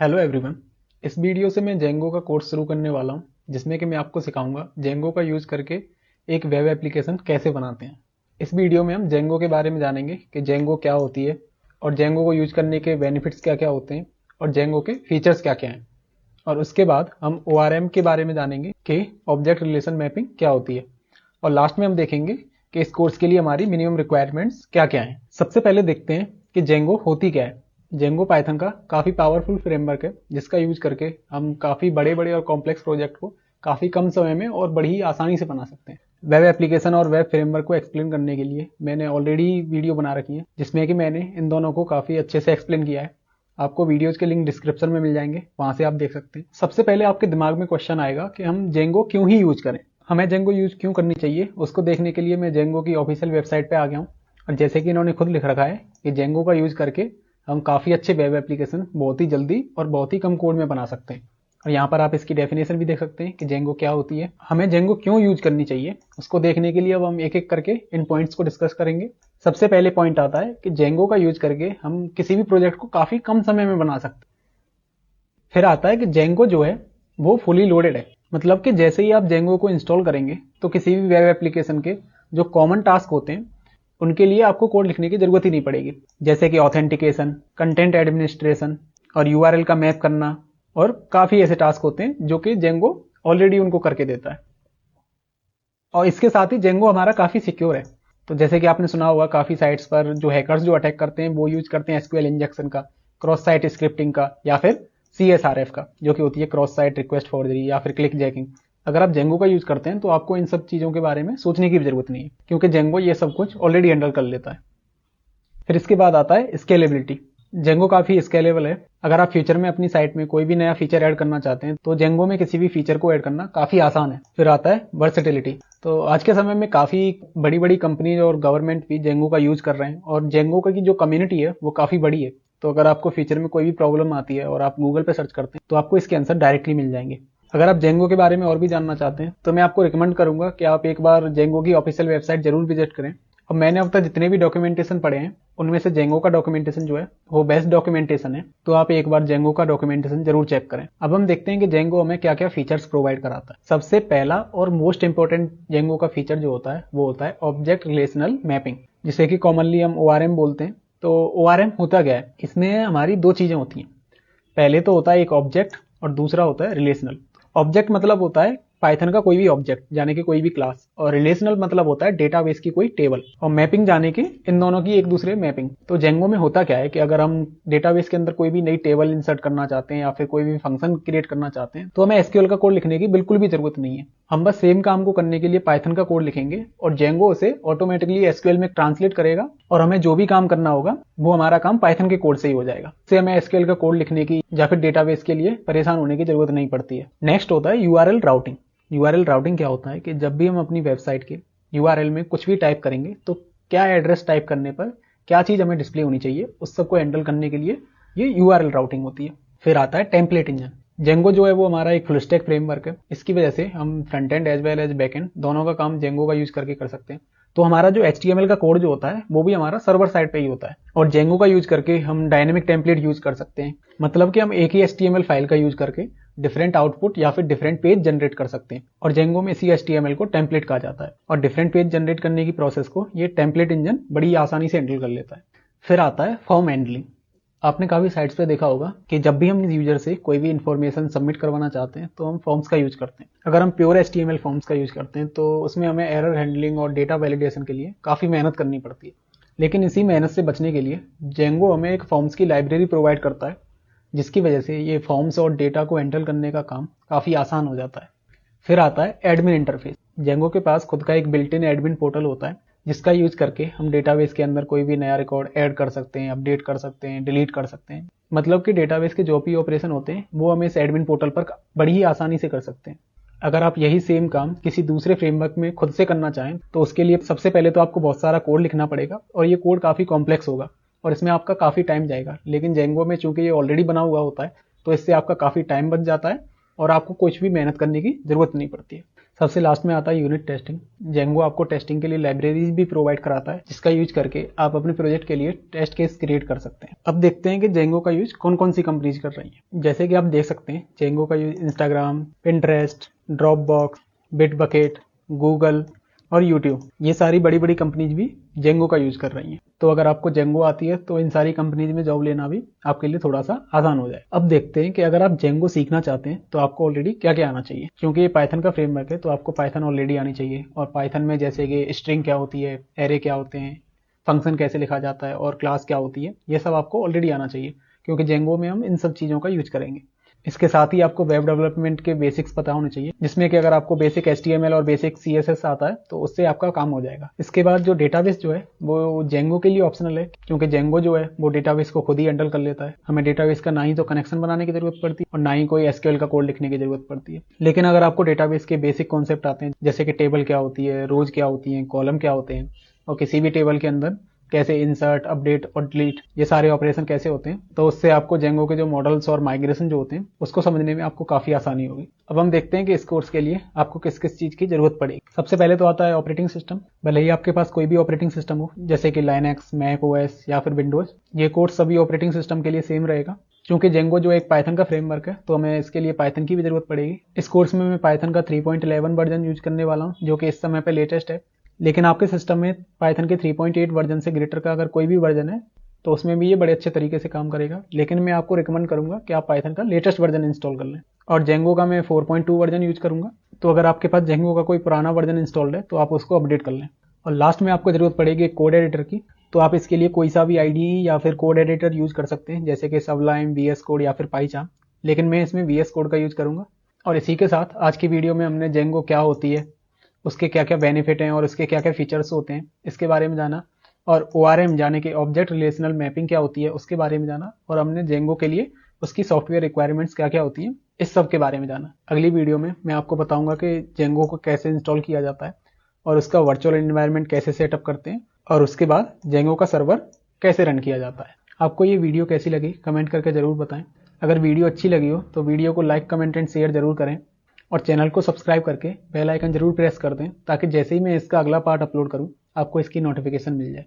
Hello everyone. इस video से मैं जेंगो का कोर्स शुरू करने वाला हूं, जिसमें कि मैं आपको सिखाऊंगा जेंगो का यूज करके एक वेब एप्लीकेशन कैसे बनाते हैं। इस वीडियो में हम जेंगो के बारे में जानेंगे कि जेंगो क्या होती है और जेंगो को यूज करने के बेनिफिट्स क्या क्या होते हैं और जेंगो के फीचर्स क्या क्या हैं। और उसके बाद हम ORM के बारे में जानेंगे कि ऑब्जेक्ट रिलेशन मैपिंग क्या होती है। और लास्ट में हम देखेंगे कि इस कोर्स के लिए हमारी मिनिमम रिक्वायरमेंट्स क्या क्या हैं। सबसे पहले देखते हैं कि जेंगो होती क्या है। जेंगो पाइथन का काफ़ी पावरफुल फ्रेमवर्क है, जिसका यूज करके हम काफ़ी बड़े बड़े और कॉम्प्लेक्स प्रोजेक्ट को काफ़ी कम समय में और बड़ी ही आसानी से बना सकते हैं। वेब एप्लीकेशन और वेब फ्रेमवर्क को एक्सप्लेन करने के लिए मैंने ऑलरेडी वीडियो बना रखी है, जिसमें कि मैंने इन दोनों को काफ़ी अच्छे से एक्सप्लेन किया है। आपको वीडियोज के लिंक डिस्क्रिप्शन में मिल जाएंगे, वहां से आप देख सकते हैं। सबसे पहले आपके दिमाग में क्वेश्चन आएगा कि हम जेंगो क्यों ही यूज करें, हमें जेंगो यूज क्यों करनी चाहिए। उसको देखने के लिए मैं जेंगो की ऑफिशियल वेबसाइट पे आ गया हूँ। और जैसे कि इन्होंने खुद लिख रखा है कि जेंगो का यूज करके हम काफ़ी अच्छे वेब एप्लीकेशन बहुत ही जल्दी और बहुत ही कम कोड में बना सकते हैं। और यहाँ पर आप इसकी डेफिनेशन भी देख सकते हैं कि जेंगो क्या होती है, हमें जेंगो क्यों यूज करनी चाहिए। उसको देखने के लिए अब हम एक एक करके इन पॉइंट्स को डिस्कस करेंगे। सबसे पहले पॉइंट आता है कि जेंगो का यूज करके हम किसी भी प्रोजेक्ट को काफ़ी कम समय में बना सकते हैं। फिर आता है कि जेंगो जो है वो फुली लोडेड है, मतलब कि जैसे ही आप जेंगो को इंस्टॉल करेंगे तो किसी भी वेब एप्लीकेशन के जो कॉमन टास्क होते हैं उनके लिए आपको कोड लिखने की जरूरत ही नहीं पड़ेगी, जैसे कि ऑथेंटिकेशन, कंटेंट एडमिनिस्ट्रेशन और यूआरएल का मैप करना। और काफ़ी ऐसे टास्क होते हैं जो कि जेंगो ऑलरेडी उनको करके देता है। और इसके साथ ही जेंगो हमारा काफ़ी सिक्योर है। तो जैसे कि आपने सुना होगा, काफ़ी साइट्स पर जो हैकर्स जो अटैक करते हैं वो यूज करते हैं एसक्यूएल इंजेक्शन का, क्रॉस साइट स्क्रिप्टिंग का, या फिर CSRF का, जो कि होती है क्रॉस साइट रिक्वेस्ट फॉरजरी या फिर क्लिक जैकिंग। अगर आप जेंगो का यूज करते हैं तो आपको इन सब चीज़ों के बारे में सोचने की भी जरूरत नहीं है, क्योंकि जेंगो ये सब कुछ ऑलरेडी हैंडल कर लेता है। फिर इसके बाद आता है स्केलेबिलिटी। जेंगो काफ़ी स्केलेबल है। अगर आप फ्यूचर में अपनी साइट में कोई भी नया फीचर ऐड करना चाहते हैं तो जेंगो में किसी भी फीचर को ऐड करना काफ़ी आसान है। फिर आता है वर्सेटिलिटी। तो आज के समय में काफ़ी बड़ी बड़ी कंपनीज और गवर्नमेंट भी जेंगो का यूज कर रहे हैं, और जेंगो की जो कम्युनिटी है वो काफ़ी बड़ी है। तो अगर आपको फ्यूचर में कोई भी प्रॉब्लम आती है और आप गूगल पे सर्च करते हैं तो आपको इसके आंसर डायरेक्टली मिल जाएंगे। अगर आप जेंगो के बारे में और भी जानना चाहते हैं तो मैं आपको रिकमेंड करूंगा कि आप एक बार जेंगो की ऑफिशियल वेबसाइट जरूर विजिट करें। और मैंने अब तक जितने भी डॉक्यूमेंटेशन पढ़े हैं उनमें से जेंगो का डॉक्यूमेंटेशन जो है वो बेस्ट डॉक्यूमेंटेशन है। तो आप एक बार जेंगो का डॉक्यूमेंटेशन जरूर चेक करें। अब हम देखते हैं कि जेंगो हमें क्या क्या फीचर्स प्रोवाइड कराता है। सबसे पहला और मोस्ट इंपॉर्टेंट जेंगो का फीचर जो होता है वो होता है ऑब्जेक्ट रिलेशनल मैपिंग, जिसे कि कॉमनली हम ORM बोलते हैं। तो ORM होता क्या है, इसमें हमारी दो चीजें होती हैं। पहले तो होता है एक ऑब्जेक्ट और दूसरा होता है रिलेशनल। ऑब्जेक्ट मतलब होता है पाइथन का कोई भी ऑब्जेक्ट, यानी कि कोई भी क्लास, और रिलेशनल मतलब होता है डेटाबेस की कोई टेबल, और मैपिंग जाने की इन दोनों की एक दूसरे मैपिंग। तो जेंगो में होता क्या है कि अगर हम डेटाबेस के अंदर कोई भी नई टेबल इंसर्ट करना चाहते हैं या फिर कोई भी फंक्शन क्रिएट करना चाहते हैं तो हमें एसक्यूएल का कोड लिखने की बिल्कुल भी जरूरत नहीं है। हम बस सेम काम को करने के लिए पाइथन का कोड लिखेंगे और जेंगो उसे ऑटोमेटिकली एसक्यूएल में ट्रांसलेट करेगा, और हमें जो भी काम करना होगा वो हमारा काम पाइथन के कोड से ही हो जाएगा। इससे हमें एसक्यूएल का कोड लिखने की या फिर डेटाबेस के लिए परेशान होने की जरूरत नहीं पड़ती है। नेक्स्ट होता है यूआरएल राउटिंग। यूआरएल राउटिंग क्या होता है कि जब भी हम अपनी वेबसाइट के यूआरएल में कुछ भी टाइप करेंगे तो क्या एड्रेस टाइप करने पर क्या चीज़ हमें डिस्प्ले होनी चाहिए, उस सबको हैंडल करने के लिए ये यूआरएल राउटिंग होती है। फिर आता है टेम्पलेट इंजन। जेंगो जो है वो हमारा एक फुल स्टैक फ्रेमवर्क है। इसकी वजह से हम front end as well as back end दोनों का काम जेंगो का यूज करके कर सकते हैं। तो हमारा जो HTML का कोड जो होता है वो भी हमारा सर्वर साइड पे ही होता है, और जेंगो का यूज करके हम डायनेमिक टेम्पलेट यूज कर सकते हैं। मतलब कि हम एक ही HTML फाइल का यूज करके डिफरेंट आउटपुट या फिर डिफरेंट पेज जनरेट कर सकते हैं, और जेंगो में इसी HTML को टेम्पलेट कहा जाता है। और डिफरेंट पेज जनरेट करने की प्रोसेस को ये टेम्पलेट इंजन बड़ी आसानी से हैंडल कर लेता है। फिर आता है फॉर्म हैंडलिंग। आपने काफ़ी साइट्स पे देखा होगा कि जब भी हम यूजर से कोई भी इन्फॉर्मेशन सबमिट करवाना चाहते हैं तो हम फॉर्म्स का यूज करते हैं। अगर हम प्योर HTML फॉर्म्स का यूज करते हैं तो उसमें हमें एरर हैंडलिंग और डेटा वैलिडेशन के लिए काफ़ी मेहनत करनी पड़ती है। लेकिन इसी मेहनत से बचने के लिए जेंगो हमें एक फॉर्म्स की लाइब्रेरी प्रोवाइड करता है, जिसकी वजह से ये फॉर्म्स और डेटा को हैंडल करने का काम काफ़ी आसान हो जाता है। फिर आता है एडमिन इंटरफेस। जेंगो के पास खुद का एक बिल्ट इन एडमिन पोर्टल होता है, जिसका यूज करके हम डेटाबेस के अंदर कोई भी नया रिकॉर्ड ऐड कर सकते हैं, अपडेट कर सकते हैं, डिलीट कर सकते हैं। मतलब कि डेटाबेस के जो भी ऑपरेशन होते हैं वो हम इस एडमिन पोर्टल पर बड़ी ही आसानी से कर सकते हैं। अगर आप यही सेम काम किसी दूसरे फ्रेमवर्क में खुद से करना चाहें तो उसके लिए सबसे पहले तो आपको बहुत सारा कोड लिखना पड़ेगा, और ये कोड काफ़ी कॉम्प्लेक्स होगा और इसमें आपका काफ़ी टाइम जाएगा। लेकिन जेंगो में चूंकि ये ऑलरेडी बना हुआ होता है तो इससे आपका काफ़ी टाइम बच जाता है और आपको कुछ भी मेहनत करने की जरूरत नहीं पड़ती है। सबसे लास्ट में आता है यूनिट टेस्टिंग। जेंगो आपको टेस्टिंग के लिए लाइब्रेरीज भी प्रोवाइड कराता है, जिसका यूज करके आप अपने प्रोजेक्ट के लिए टेस्ट केस क्रिएट कर सकते हैं। अब देखते हैं कि जेंगो का यूज कौन कौन सी कंपनीज कर रही हैं। जैसे कि आप देख सकते हैं, जेंगो का use Instagram, Pinterest, Dropbox, Bitbucket, Google और यूट्यूब, ये सारी बड़ी बड़ी कंपनीज भी जेंगो का यूज कर रही हैं। तो अगर आपको जेंगो आती है तो इन सारी कंपनीज में जॉब लेना भी आपके लिए थोड़ा सा आसान हो जाए। अब देखते हैं कि अगर आप जेंगो सीखना चाहते हैं तो आपको ऑलरेडी क्या क्या आना चाहिए। क्योंकि ये पाइथन का फ्रेमवर्क है तो आपको पाइथन ऑलरेडी आनी चाहिए, और पाइथन में जैसे कि स्ट्रिंग क्या होती है, एरे क्या होते हैं, फंक्शन कैसे लिखा जाता है और क्लास क्या होती है, ये सब आपको ऑलरेडी आना चाहिए, क्योंकि जेंगो में हम इन सब चीज़ों का यूज करेंगे। इसके साथ ही आपको वेब डेवलपमेंट के बेसिक्स पता होने चाहिए, जिसमें कि अगर आपको बेसिक HTML और बेसिक CSS आता है तो उससे आपका काम हो जाएगा। इसके बाद जो डेटाबेस जो है वो जेंगो के लिए ऑप्शनल है, क्योंकि जेंगो जो है वो डेटाबेस को खुद ही हैंडल कर लेता है। हमें डेटाबेस का ना ही तो कनेक्शन बनाने की जरूरत पड़ती है और ना ही कोई SQL का कोड लिखने की जरूरत पड़ती है। लेकिन अगर आपको डेटाबेस के बेसिक कॉन्सेप्ट आते हैं, जैसे कि टेबल क्या होती है, रोज क्या होती है, कॉलम क्या होते हैं, और किसी भी टेबल के अंदर कैसे इंसर्ट, अपडेट और डिलीट, ये सारे ऑपरेशन कैसे होते हैं, तो उससे आपको जेंगो के जो मॉडल्स और माइग्रेशन जो होते हैं उसको समझने में आपको काफी आसानी होगी। अब हम देखते हैं कि इस कोर्स के लिए आपको किस किस चीज की जरूरत पड़ेगी। सबसे पहले तो आता है ऑपरेटिंग सिस्टम। भले ही आपके पास कोई भी ऑपरेटिंग सिस्टम हो, जैसे कि लाइनक्स, मैक OS या फिर विंडोज, ये कोर्स सभी ऑपरेटिंग सिस्टम के लिए सेम रहेगा। क्योंकि जेंगो जो एक पाइथन का फ्रेमवर्क है तो हमें इसके लिए पाइथन की भी जरूरत पड़ेगी। इस कोर्स में मैं पाइथन का 3.11 वर्जन यूज करने वाला हूँ, जो कि इस समय पे लेटेस्ट है। लेकिन आपके सिस्टम में पाइथन के 3.8 वर्जन से ग्रेटर का अगर कोई भी वर्जन है तो उसमें भी ये बड़े अच्छे तरीके से काम करेगा। लेकिन मैं आपको रिकमेंड करूंगा कि आप पाइथन का लेटेस्ट वर्जन इंस्टॉल कर लें। और जेंगो का मैं 4.2 वर्जन यूज करूंगा, तो अगर आपके पास जेंगो का कोई पुराना वर्जन इंस्टॉल्ड है तो आप उसको अपडेट कर लें। और लास्ट में आपको जरूरत पड़ेगी कोड एडिटर की, तो आप इसके लिए कोई सा भी IDE या फिर कोड एडिटर यूज कर सकते हैं, जैसे कि सबलाइम, VS कोड या फिर पाइचार्म। लेकिन मैं इसमें VS कोड का यूज करूंगा। और इसी के साथ आज की वीडियो में हमने जेंगो क्या होती है, उसके क्या क्या बेनिफिट हैं और उसके क्या क्या फीचर्स होते हैं, इसके बारे में जाना। और ORM जाने के ऑब्जेक्ट रिलेशनल मैपिंग क्या होती है उसके बारे में जाना। और हमने जेंगो के लिए उसकी सॉफ्टवेयर रिक्वायरमेंट्स क्या क्या होती हैं, इस सब के बारे में जाना। अगली वीडियो में मैं आपको बताऊंगा कि जेंगो को कैसे इंस्टॉल किया जाता है और उसका वर्चुअल एनवायरनमेंट कैसे सेटअप करते हैं, और उसके बाद जेंगो का सर्वर कैसे रन किया जाता है। आपको ये वीडियो कैसी लगी कमेंट करके जरूर बताएं। अगर वीडियो अच्छी लगी हो तो वीडियो को लाइक, कमेंट एंड शेयर जरूर करें, और चैनल को सब्सक्राइब करके बेल आइकन जरूर प्रेस कर दें, ताकि जैसे ही मैं इसका अगला पार्ट अपलोड करूं आपको इसकी नोटिफिकेशन मिल जाए।